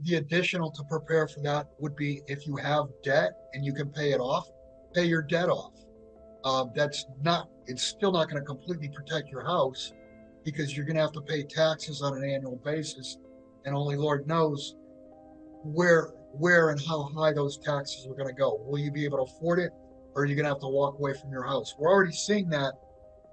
the additional to prepare for that would be if you have debt and you can pay it off, pay your debt off. It's still not going to completely protect your house because you're going to have to pay taxes on an annual basis, and only Lord knows where and how high those taxes are going to go. Will you be able to afford it, or are you going to have to walk away from your house? We're already seeing that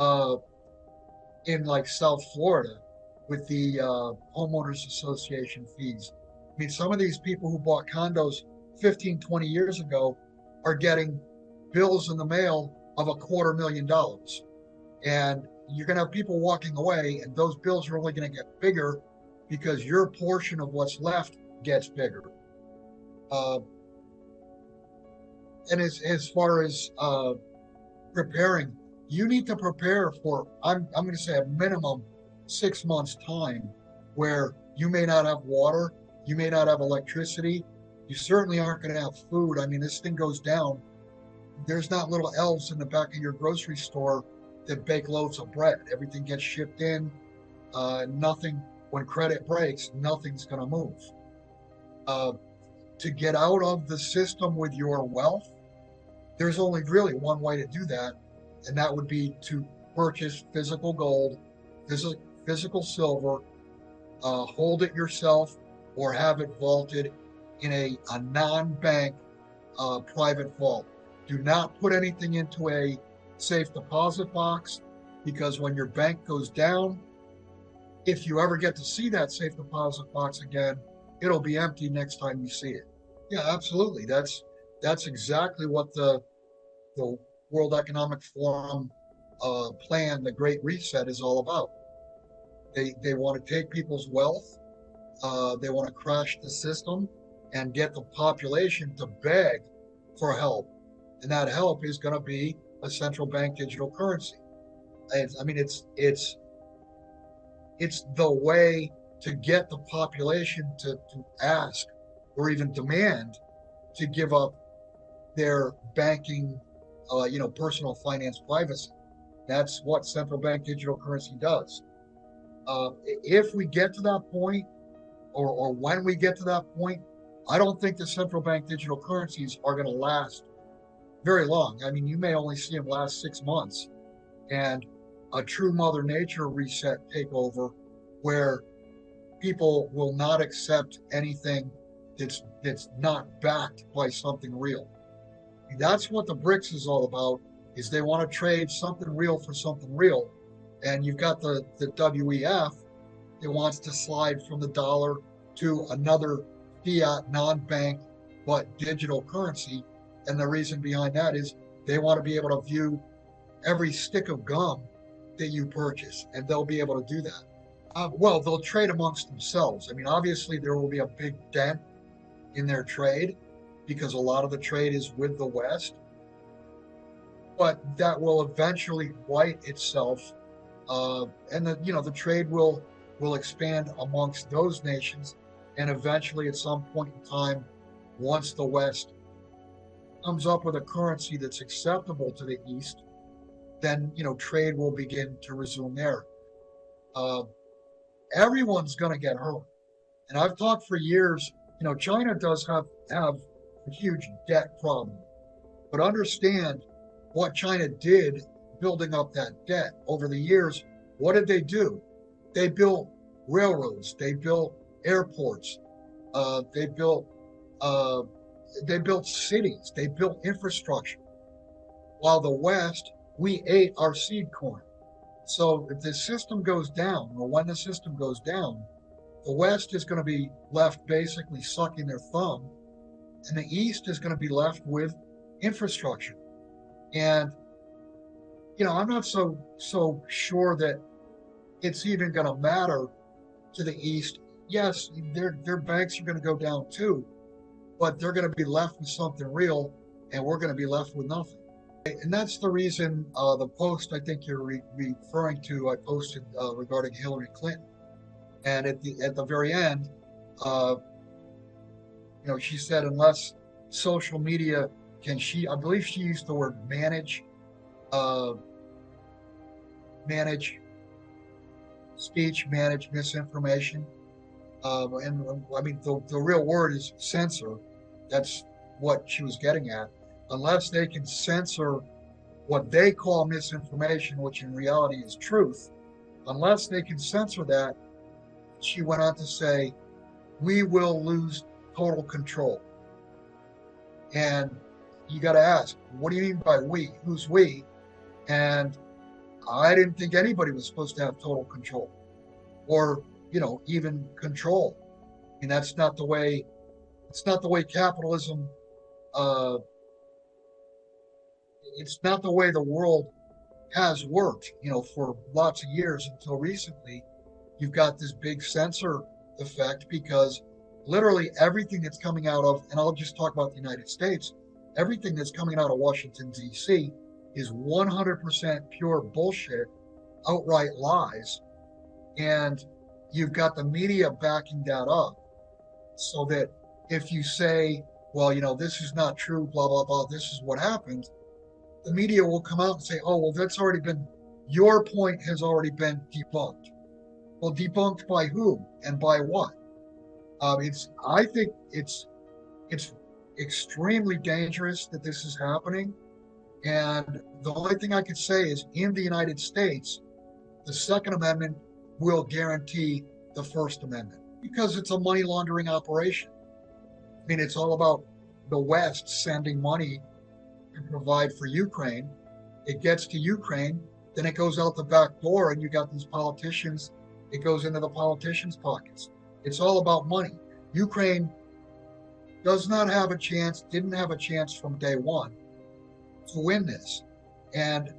uh, in like South Florida with the homeowners association fees. I mean, some of these people who bought condos 15, 20 years ago are getting bills in the mail of $250,000. And you're going to have people walking away, and those bills are only going to get bigger because your portion of what's left gets bigger. Uh, and as far as preparing, you need to prepare for, I'm going to say, a minimum 6 months time where you may not have water, you may not have electricity, you certainly aren't going to have food. I mean, this thing goes down. There's not little elves in the back of your grocery store that bake loaves of bread. Everything gets shipped in. Nothing, when credit breaks, nothing's going to move. Uh, to get out of the system with your wealth, there's only really one way to do that, and that would be to purchase physical gold, physical silver, hold it yourself, or have it vaulted in a non-bank private vault. Do not put anything into a safe deposit box, because when your bank goes down, if you ever get to see that safe deposit box again, it'll be empty next time you see it. Yeah, absolutely. That's exactly what the World Economic Forum plan, the Great Reset, is all about. They want to take people's wealth, they want to crash the system and get the population to beg for help, and that help is going to be a central bank digital currency. I mean, it's the way to get the population to ask or even demand to give up their banking, personal finance privacy. That's what central bank digital currency does. If we get to that point, or when we get to that point, I don't think the central bank digital currencies are going to last very long. I mean, you may only see them last 6 months, and a true Mother Nature reset takeover where people will not accept anything that's not backed by something real. That's what the BRICS is all about. Is they want to trade something real for something real, and you've got the WEF that wants to slide from the dollar to another fiat non-bank but digital currency. And the reason behind that is they want to be able to view every stick of gum that you purchase, and they'll be able to do that. Well, they'll trade amongst themselves. I mean, obviously, there will be a big dent in their trade because a lot of the trade is with the West, but that will eventually right itself, and the trade will expand amongst those nations, and eventually, at some point in time, once the West comes up with a currency that's acceptable to the East, then trade will begin to resume there. Uh, Everyone's going to get hurt, and I've talked for years. China does have a huge debt problem, but understand what China did building up that debt over the years. What did they do? They built railroads, they built airports, they built cities, they built infrastructure. While the West, we ate our seed corn. So if the system goes down, or when the system goes down, the West is going to be left basically sucking their thumb, and the East is going to be left with infrastructure. And I'm not so sure that it's even going to matter to the East. Yes, their banks are going to go down too, but they're going to be left with something real, and we're going to be left with nothing. And that's the reason the post I think you're referring to, I posted regarding Hillary Clinton. And at the very end, she said, unless social media can, I believe she used the word manage speech, manage misinformation. And I mean, the real word is censor. That's what she was getting at. Unless they can censor what they call misinformation, which in reality is truth, unless they can censor that, she went on to say, we will lose total control. And you got to ask, what do you mean by we? Who's we? And I didn't think anybody was supposed to have total control or, even control. I mean, it's not the way capitalism, uh, it's not the way the world has worked, for lots of years until recently. You've got this big censor effect because literally everything that's coming out of, and I'll just talk about the United States, everything that's coming out of Washington, D.C. is 100% pure bullshit, outright lies. And you've got the media backing that up so that if you say, well, this is not true, blah, blah, blah, this is what happened, the media will come out and say, oh, well, your point has already been debunked. Well, debunked by whom and by what? I think it's extremely dangerous that this is happening. And the only thing I could say is in the United States, the Second Amendment will guarantee the First Amendment because it's a money laundering operation. I mean, it's all about the West sending money to provide for Ukraine. It gets to Ukraine, then it goes out the back door, and you got these politicians. It goes into the politicians' pockets. It's all about money. Ukraine does not have a chance, didn't have a chance from day one to win this. And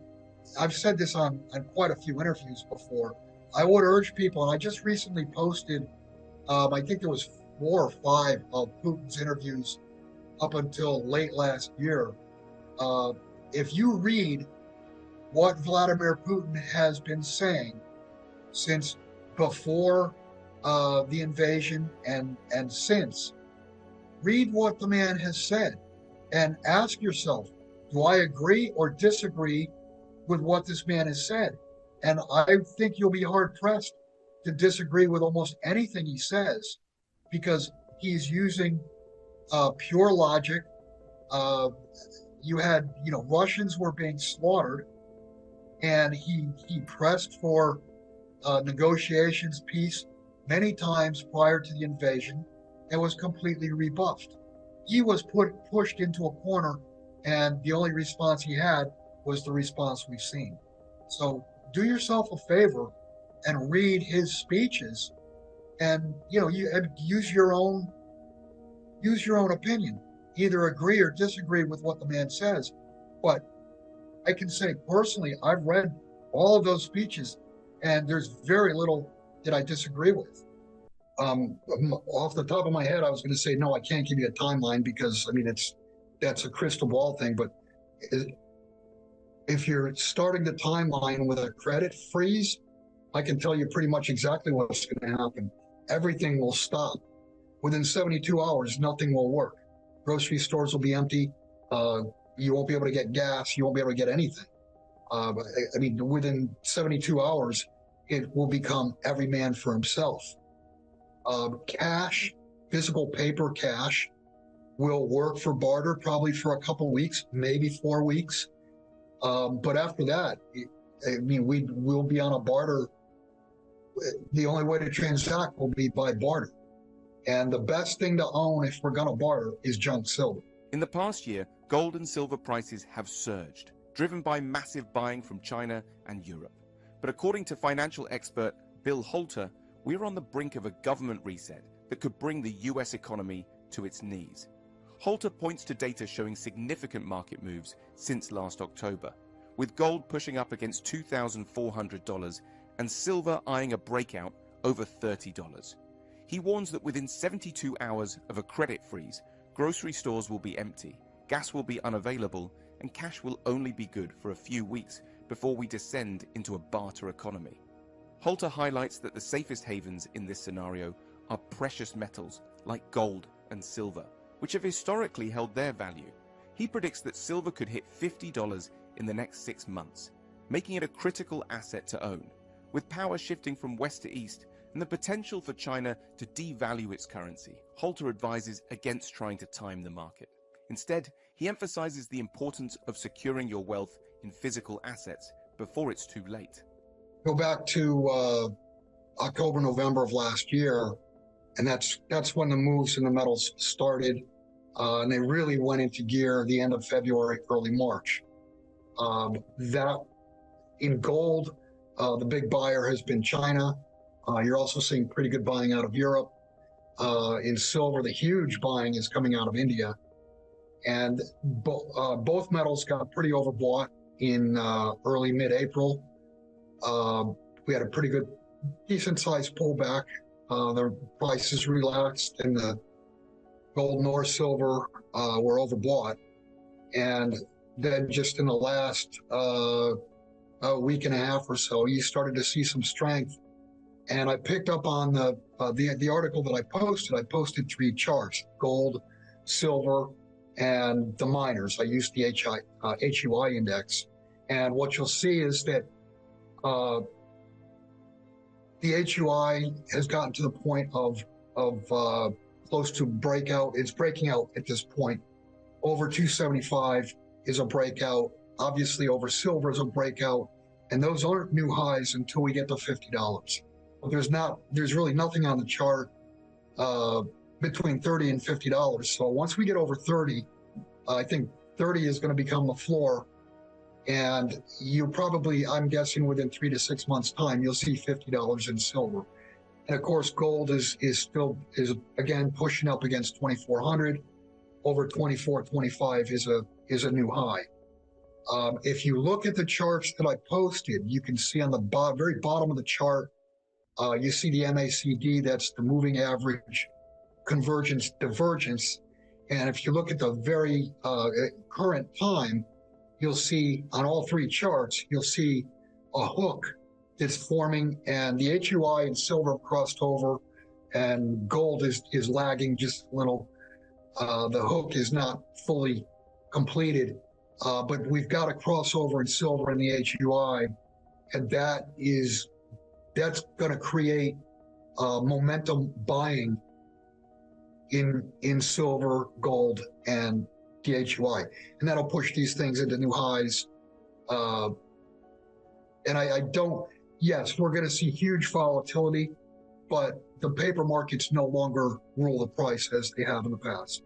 I've said this on quite a few interviews before. I would urge people, and I just recently posted, I think there was 4 or 5 of Putin's interviews up until late last year. If you read what Vladimir Putin has been saying since before the invasion and since, read what the man has said and ask yourself, do I agree or disagree with what this man has said? And I think you'll be hard pressed to disagree with almost anything he says because he's using pure logic. You had, Russians were being slaughtered, and he pressed for negotiations, peace, many times prior to the invasion, and was completely rebuffed. He was pushed into a corner, and the only response he had was the response we've seen. So do yourself a favor and read his speeches, and and use your own opinion. Either agree or disagree with what the man says. But I can say personally, I've read all of those speeches, and there's very little that I disagree with. Off the top of my head, I was going to say no, I can't give you a timeline because I mean that's a crystal ball thing. But if you're starting the timeline with a credit freeze, I can tell you pretty much exactly what's going to happen. Everything will stop. Within 72 hours, nothing will work. Grocery stores will be empty. You won't be able to get gas. You won't be able to get anything. I mean, within 72 hours, it will become every man for himself. Cash, physical paper cash, will work for barter probably for a couple weeks, maybe 4 weeks. But after that, we'll be on a barter. The only way to transact will be by barter. And the best thing to own if we're going to barter is junk silver. In the past year, gold and silver prices have surged, driven by massive buying from China and Europe. But according to financial expert Bill Holter, we're on the brink of a government reset that could bring the US economy to its knees. Holter points to data showing significant market moves since last October, with gold pushing up against $2,400 and silver eyeing a breakout over $30. He warns that within 72 hours of a credit freeze, grocery stores will be empty, gas will be unavailable, and cash will only be good for a few weeks before we descend into a barter economy. Holter highlights that the safest havens in this scenario are precious metals like gold and silver, which have historically held their value. He predicts that silver could hit $50 in the next 6 months, making it a critical asset to own. With power shifting from west to east, and the potential for China to devalue its currency, Holter advises against trying to time the market. Instead, he emphasizes the importance of securing your wealth in physical assets before it's too late. Go back to October, November of last year, and that's when the moves in the metals started, and they really went into gear the end of February, early March. That in gold, the big buyer has been China. You're also seeing pretty good buying out of Europe. In silver, the huge buying is coming out of India. And both metals got pretty overbought in early mid-April. We had a pretty good, decent-sized pullback. The prices relaxed, and the gold nor silver were overbought. And then just in the last a week and a half or so, you started to see some strength. And I picked up on the article that I posted. I posted 3 charts: gold, silver, and the miners. I used the HUI index. And what you'll see is that the HUI has gotten to the point of close to breakout. It's breaking out at this point. Over 275 is a breakout. Obviously, over silver is a breakout. And those aren't new highs until we get to $50. But there's really nothing on the chart between $30 and $50. So once we get over 30, I think 30 is going to become the floor. And you probably, I'm guessing within 3 to 6 months time, you'll see $50 in silver. And of course, gold is again pushing up against 2,400. Over 2425 is a new high. If you look at the charts that I posted, you can see on the very bottom of the chart, you see the MACD, that's the moving average convergence divergence. And if you look at the very current time, you'll see on all 3 charts, you'll see a hook that's forming, and the HUI and silver have crossed over, and gold is lagging just a little. The hook is not fully completed, but we've got a crossover in silver and the HUI, and that's going to create momentum buying in silver, gold, and the HUI, and that'll push these things into new highs. And I don't. Yes, we're going to see huge volatility, but the paper markets no longer rule the price as they have in the past.